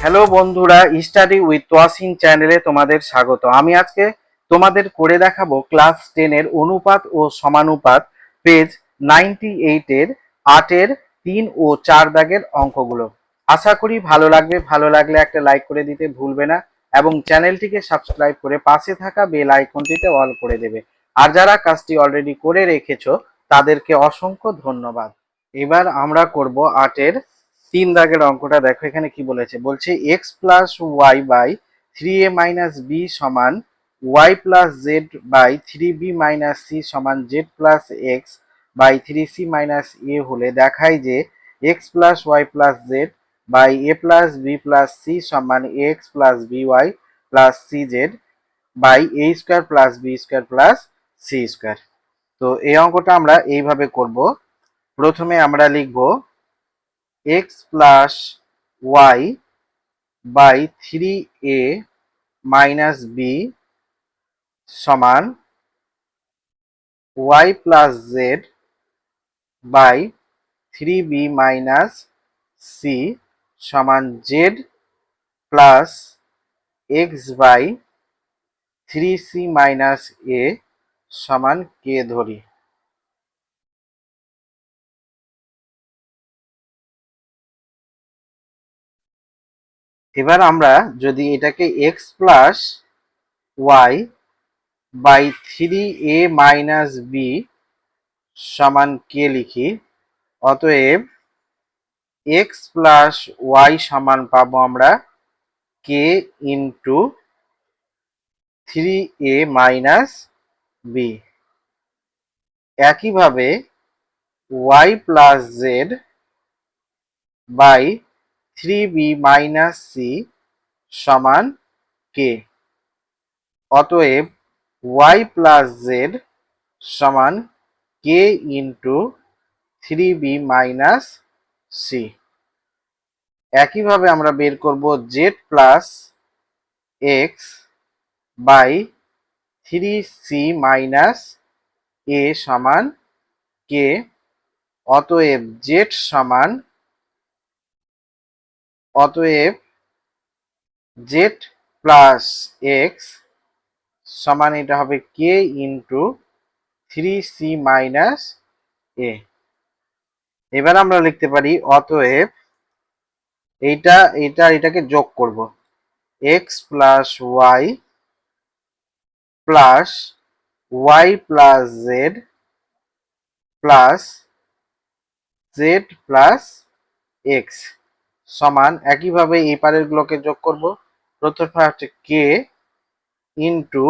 Hello বন্ধুরা, study with Toyasin চ্যানেলে তোমাদের স্বাগত। আমি আজকে তোমাদের করে দেখাবো ক্লাস 10 এর অনুপাত ও সমানুপাত পেজ 98 এর 8 এর 3 ও 4 দাগের অঙ্কগুলো। আশা করি ভালো লাগবে। ভালো লাগলে একটা লাইক করে দিতে ভুলবে না এবং চ্যানেলটিকে সাবস্ক্রাইব করে পাশে থাকা বেল আইকনটিতে অল করে দেবে। আর যারা কাজটি অলরেডি করে রেখেছো তাদেরকে অসংখ্য ধন্যবাদ। এবার আমরা করব 8 এর 3 দাগের অঙ্কটা। দেখো এখানে কি বলেছে, বলছে x plus y by 3a minus b সমান y plus Z by 3b minus C সমান z plus x by 3c minus a হলে দেখায় যে x plus Y plus Z by a plus B plus C সমান x plus b y plus c z by A square plus B square plus c square. তো এই অঙ্কটা আমরা এইভাবে করব। প্রথমে আমরা লিখব x plus y by 3a minus b সমান y plus Z by 3b minus C সমান z plus x by 3c minus a সমান কে ধরি। এবার আমরা যদি এটাকে x plus y by 3a minus b সমান কে লিখি, অতএব x প্লাস ওয়াই সমান পাবো আমরা কে ইন্টু 3a মাইনাস বি। একইভাবে Y plus Z by 3b minus C সমান কে, অতএব ওয়াই প্লাস জেড সমান কে ইন্টু 3b মাইনাস সি। একইভাবে আমরা বের করব z plus x by 3c minus a সমান কে, অতএব জেড সমান জেড প্লাস এক্স সমান এটা হবে কে ইন্টু 3c মাইনাস এ। এবার আমরা লিখতে পারি অতএব এটাকে যোগ করব, x plus Y plus Y plus z plus z plus x সমান, একইভাবে এই পারের গুলোকে যোগ করব। প্রথমটা হচ্ছে k into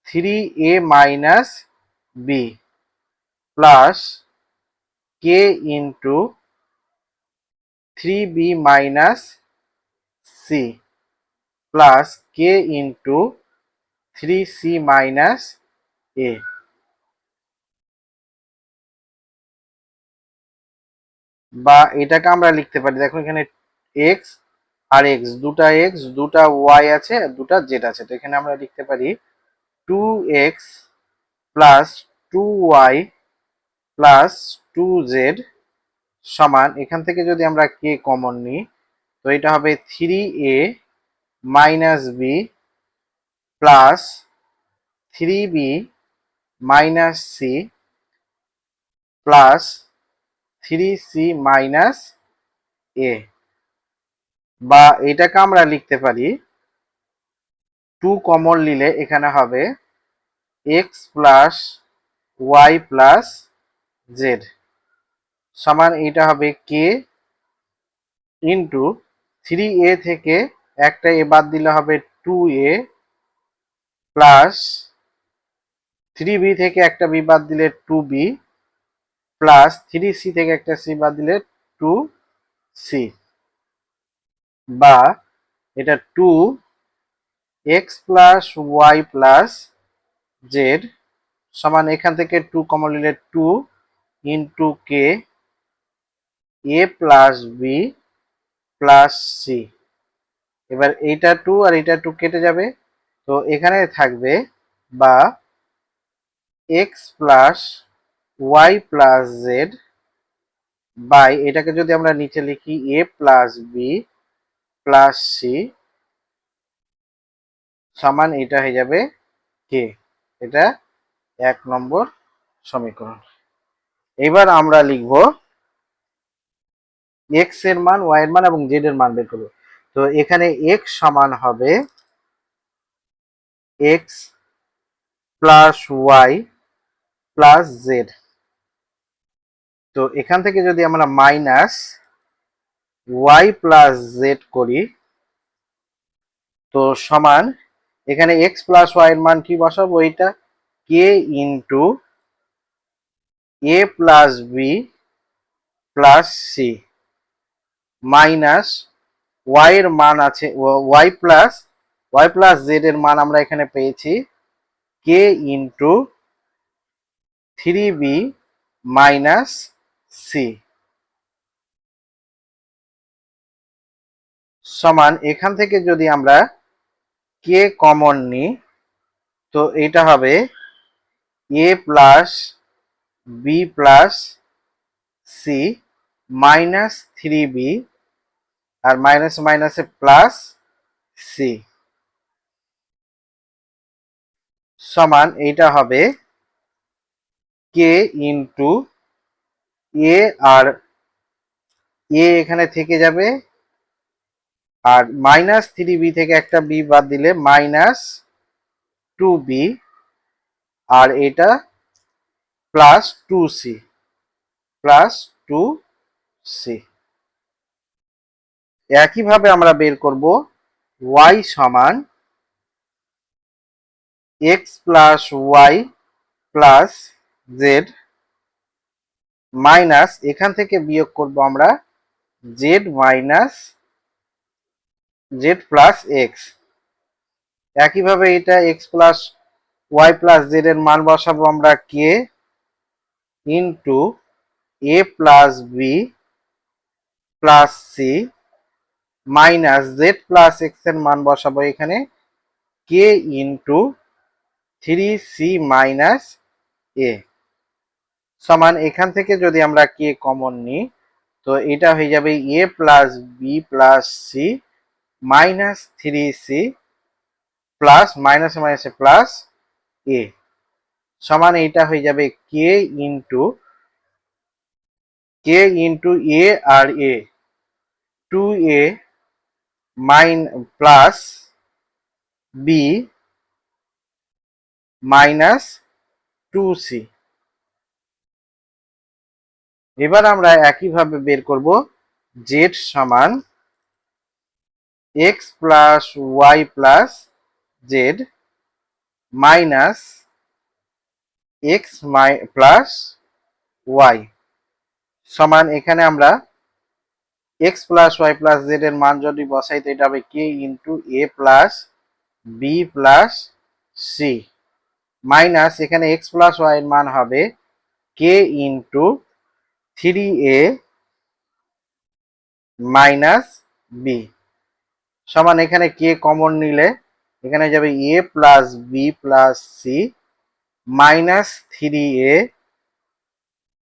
3a minus b plus k into 3b minus c plus k into 3c minus a. বা এটাকে আমরা লিখতে পারি, দেখো এখানে এক্স আর এক্স দুটা ওয়াই আছে, দুটা জেড আছে। তো এখানে আমরা লিখতে পারি 2x plus 2y plus 2z সমান, এখান থেকে যদি আমরা কে কমন নিই তো এটা হবে 3a minus b plus 3b minus c plus 3c minus a. বা এটাকে আমরা লিখতে পারি 2 কমন নিলে এখানে হবে X plus Y plus Z সমান এটা হবে কে ইন্টু 3a থেকে একটা এ বাদ দিলে হবে 2a প্লাস 3b থেকে একটা বি বাদ দিলে 2b প্লাস 3c থেকে একটা সি বাদ দিলে 2c। বা এটা 2x plus Y plus Z সমান, এখান থেকে 2 কমন নিলে 2 ইন্টু কে এ প্লাস বি প্লাস সি। এবার এইটা 2 আর এইটা 2 কেটে যাবে, তো এখানে থাকবে বা X plus Y plus Z by, এটাকে যদি আমরা নিচে লিখি A plus B plus C সমান এটা হয়ে যাবে কে। এটা 1 নম্বর সমীকরণ। এবার আমরা লিখব এক্স এর মান, ওয়াই এর মান এবং জেড এর মান বের করব। তো এখানে এক্স সমান হবে X plus Y plus Z. তো এখান থেকে যদি আমরা মাইনাস ওয়াই প্লাস জেড করি তো সমান এখানে এক্স প্লাস ওয়াই এর মান কি বসাবো, এটা k into a plus B plus c minus y এর মান আছে ওয়াই প্লাস জেড এর মান আমরা এখানে পেয়েছি কে ইন্টু 3b মাইনাস সি সমান এখান থেকে যদি আমরা কে কমন নিই তো এটা হবে a plus B plus c minus 3b আর মাইনাস মাইনাসে প্লাস সি সমান এইটা হবে কে ইন্টু এ আর এ এখানে থেকে যাবে আর মাইনাস 3b থেকে একটা বি বাদ দিলে মাইনাস 2b আর এটা প্লাস 2c প্লাস 2c। একইভাবে আমরা বের করব y সমান x plus Y plus z minus এখান থেকে বিয়োগ করব আমরা z minus z plus x. একইভাবে এটা x plus Y plus z এর মান বসাবো আমরা কে into a plus B plus c minus z plus x এর মান বসাবো এখানে কে ইন্টু 3c মাইনাস এ সমান এখান থেকে যদি আমরা কে কমন নিই তো এটা হয়ে যাবে a plus B plus c minus 3c plus minus মাইনাসে প্লাস এ সমান এইটা হয়ে যাবে কে ইন্টু এ আর a 2a plus b minus 2c। এবার আমরা একইভাবে বের করব জেড সমান x plus Y plus z minus x plus y সমান এখানে আমরা x plus Y plus z এর মান যদি বসাই তো এটা হবে k into a plus B plus c minus এখানে এক্স প্লাস ওয়াই এর মান হবে k into 3a minus b সমান এখানে কে কমন নিলে এখানে যাবে a plus B plus c minus 3a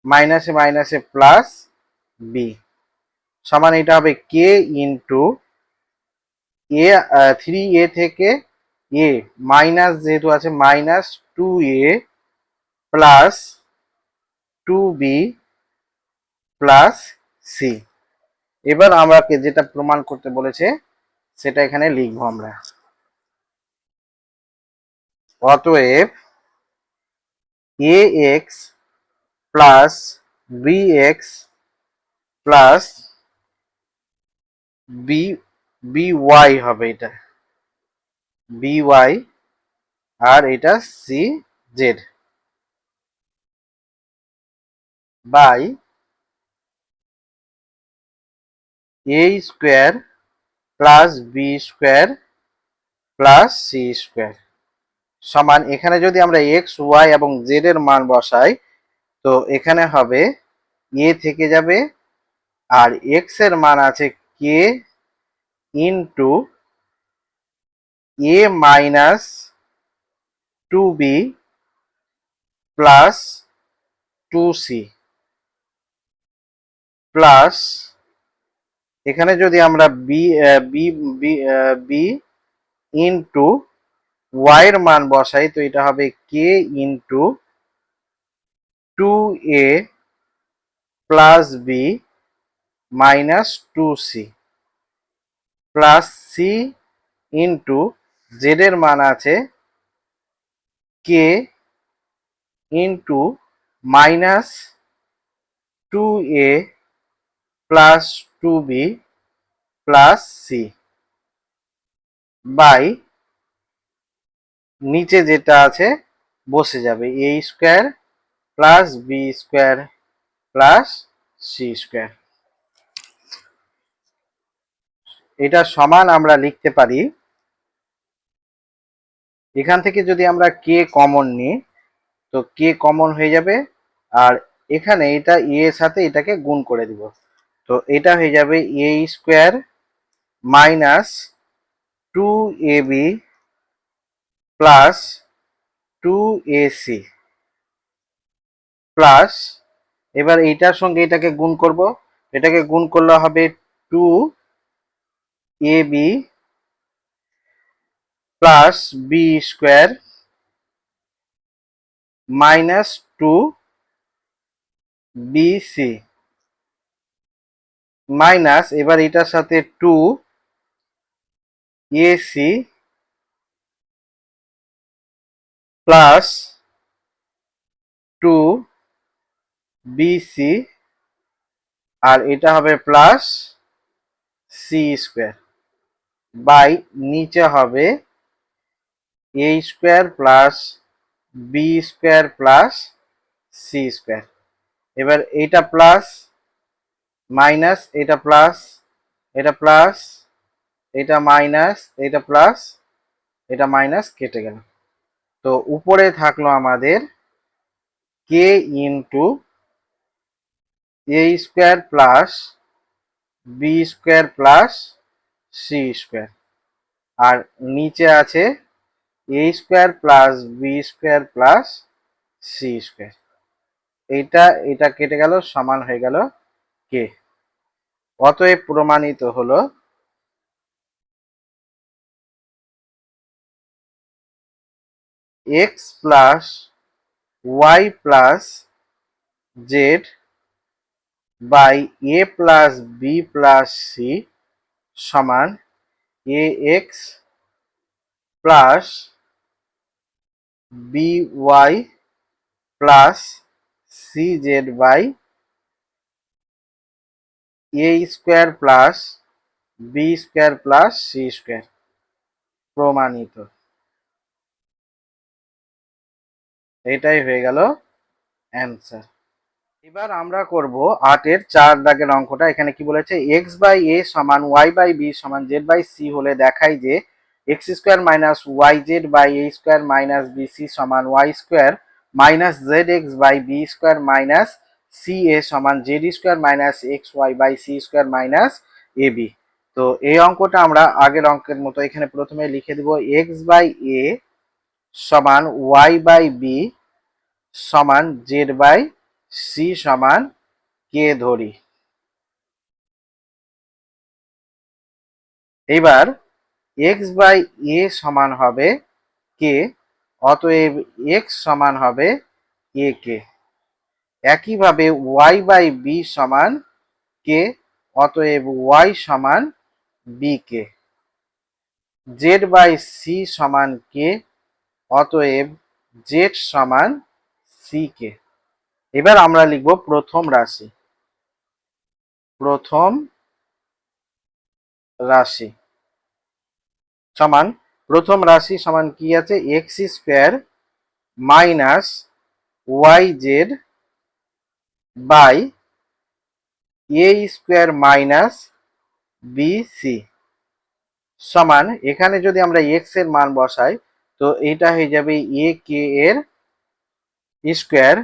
মাইনাসে মাইনাসে প্লাস বি সমান এটা হবে কে ইন্টু এ 3a থেকে এ মাইনাস যেহেতু আছে minus 2a plus 2b plus C. এবার আমাকে যেটা প্রমাণ করতে বলেছে সেটা এখানে লিখবো আমরা। অতএব a x plus b x plus b y হবে এটা বি ওয়াই আর এটা c z by A square plus B square plus c square সমান এখানে যদি আমরা এক্স ওয়াই এবং জেড এর মান বসাই তো এখানে হবে এ থেকে যাবে আর এক্স এর মান আছে k into a minus 2b plus 2c plus এখানে যদি আমরা b b b b into y এর মান বসাই, তো এটা হবে k into 2a plus b minus 2c plus c into z এর মান আছে k into minus 2a plus 2b plus c by নিচে যেটা আছে বসে যাবে a square plus B square plus c square. এটা সমান আমরা লিখতে পারি, এখান থেকে যদি আমরা কে কমন নিই তো কে কমন হয়ে যাবে, আর এখানে এটা এ এর সাথে এটাকে গুণ করে দিব, তো এটা হয়ে যাবে a square minus 2ab plus 2ac plus, এবার এইটার সঙ্গে এটাকে গুণ করব, এটাকে গুণ করলে হবে 2ab plus B square minus 2bc minus, এবার এটার সাথে 2ac প্লাস 2bc, আর এটা হবে প্লাস সি স্কোয়ার বাই নিচে হবে a square plus B square plus c square. এবার এইটা প্লাস মাইনাস, এটা প্লাস, এটা প্লাস, এটা মাইনাস, এটা প্লাস, এটা মাইনাস কেটে গেল, তো উপরে থাকলো আমাদের k into a square plus B square plus c square, আর নিচে আছে a square plus B square plus c square. এইটা এটা কেটে গেল, সমান হয়ে গেল কে। অতএব প্রমাণিত হলো x plus Y plus Z by a plus B plus C সমান a x plus b y plus c z by A square plus B square plus c square. প্রমাণিত। এটাই হয়ে গেল অ্যান্সার। এবার আমরা করব 8-এর 4 দাগের অঙ্কটা। এখানে কি বলেছে, এক্স বাই এ সমান ওয়াই বাই বি সমান জেড বাই সি হলে দেখাই যে x square minus Y Z by A square minus B C সমান y square minus z x by b square minus C এ সমান Z square minus x Y by C square minus A b. তো এই অঙ্কটা আমরা আগের অঙ্কের মতো এখানে প্রথমে লিখে দেব এক্স বাই এ সমান ওয়াই বাই বি সমান জেড বাই সি সমান কে ধরি। এবার এক্স বাই এ সমান হবে কে, অতএব এক্স সমান হবে এ কে। একইভাবে ওয়াই বাই বি সমান কে, অতএব ওয়াই সমান B K. Z by C সমান কে, অতএব জেড সমান সি কে। এবার আমরা লিখব প্রথম রাশি। প্রথম রাশি সমান, প্রথম রাশি সমান কি আছে, X square minus Y Z by A square minus B C সমান, এখানে যদি আমরা এক্স এর মান বসাই তো এটা হয়ে যাবে এ কে এর স্কোয়ার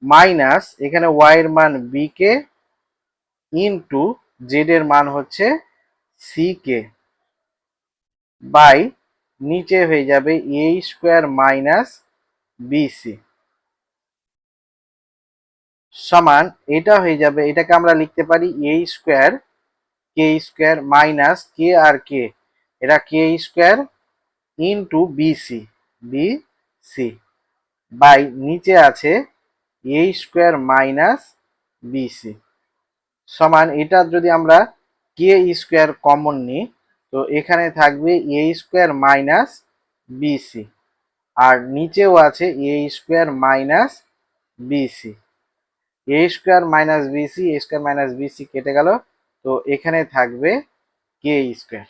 মাইনাস এখানে ওয়াই এর মান বি কে ইন্টু জেড এর মান হচ্ছে সি কে বাই নিচে হয়ে যাবে a square minus B C সমান, এটা হয়ে যাবে, এটাকে আমরা লিখতে পারি a square K square minus কে আর কে, এটা k square into bc, bc by নিচে আছে এ স্কোয়ার মাইনাস বিসি সমান, এটা যদি আমরা কে স্কোয়ার কমন নিই তো এখানে থাকবে এ স্কোয়ার মাইনাস বিসি, আর নিচেও আছে a square minus BC, A square minus BC, A square minus BC কেটে গেল, তো এখানে থাকবে কে স্কোয়ার।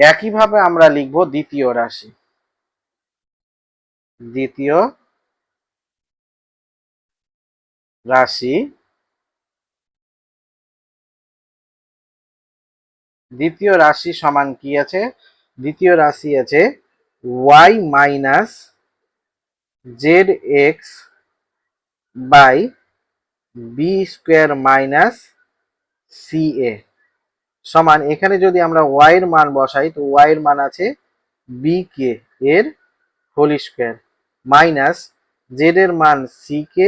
একইভাবে আমরা লিখব দ্বিতীয় রাশি, দ্বিতীয় রাশি, দ্বিতীয় রাশি সমান কি আছে, দ্বিতীয় রাশি আছে y minus z x by b square minus C এ সমান, এখানে যদি আমরা ওয়াই এর মান বসাই তো ওয়াই এর মান আছে বি কে এর হোল স্কোয়ার মাইনাস জেড এর মান সি কে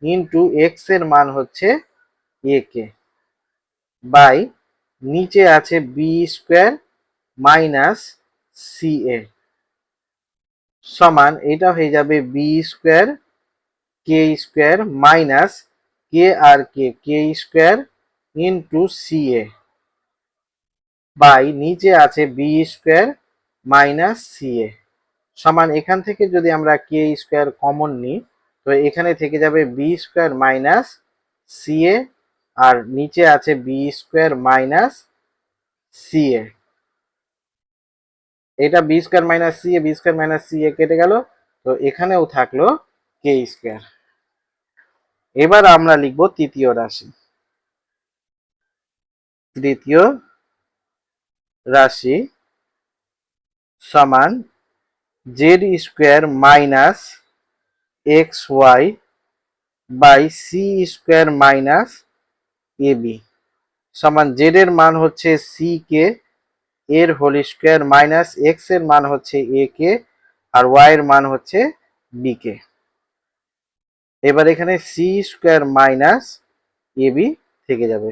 ইন্টু এক্স এর মান হচ্ছে এ কে বাই নিচে আছে বি স্কোয়ার মাইনাস সি এ সমান, এটা হয়ে যাবে বি স্কোয়ার কে স্কোয়ার মাইনাস কে আর K, K square into C A by নিচে আছে বি স্কোয়ার মাইনাস সি এ সমান, এখান থেকে যদি আমরা কে স্কোয়ার কমন নিই তো এখানে থেকে যাবে বি স্কোয়ার মাইনাস সি এ, আর নিচে আছে বি স্কোয়ার মাইনাস সি এ, এটা বি স্কোয়ার মাইনাস সি এ, বি স্কোয়ার মাইনাস সি এ কেটে গেল, তো এখানেও থাকলো কে স্কোয়ার। এবার আমরা লিখব তৃতীয় রাশি, তৃতীয় রাশি সমান Z square minus x Y by C square minus A B সমান, জেড এর মান হচ্ছে সি কে এর হোল স্কোয়ার মাইনাস এক্স এর মান হচ্ছে এ কে আর ওয়াই এর মান হচ্ছে বি কে। এবার এখানে C square minus A B থেকে যাবে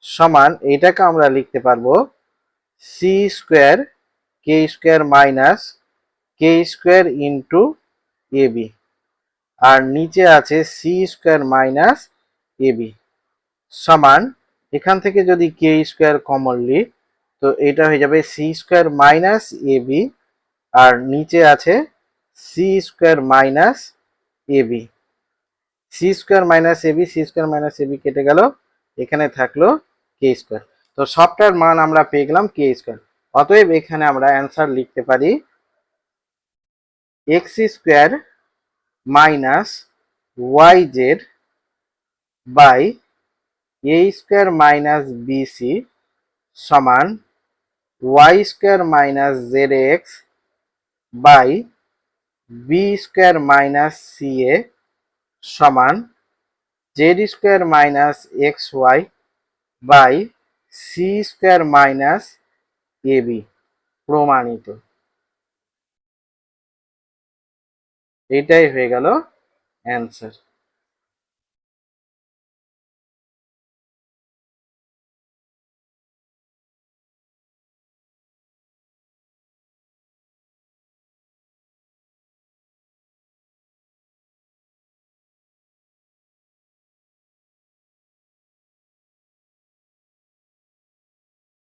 সমান, এটাকে আমরা লিখতে পারবো C square K square minus K square into A B, আর নিচে আছে সি স্কোয়ার মাইনাস এ বি সমান, এখান থেকে যদি কে স্কোয়ার কমন নিই তো এটা হয়ে যাবে C square minus A B, আর নিচে আছে C square minus A B, C square minus A B, C square minus A B কেটে গেল, এখানে থাকলো কে স্কোয়ার। তো সবটার মান আমরা পেয়ে গেলাম কে স্কোয়ার। অতএব এখানে আমরা অ্যান্সার লিখতে পারি x square minus Y Z by A square minus bc সমান y square minus z x by b square minus C এ সমান Z square minus x Y by C square minus A b প্রমাণিত। এটাই হয়ে গেল answer.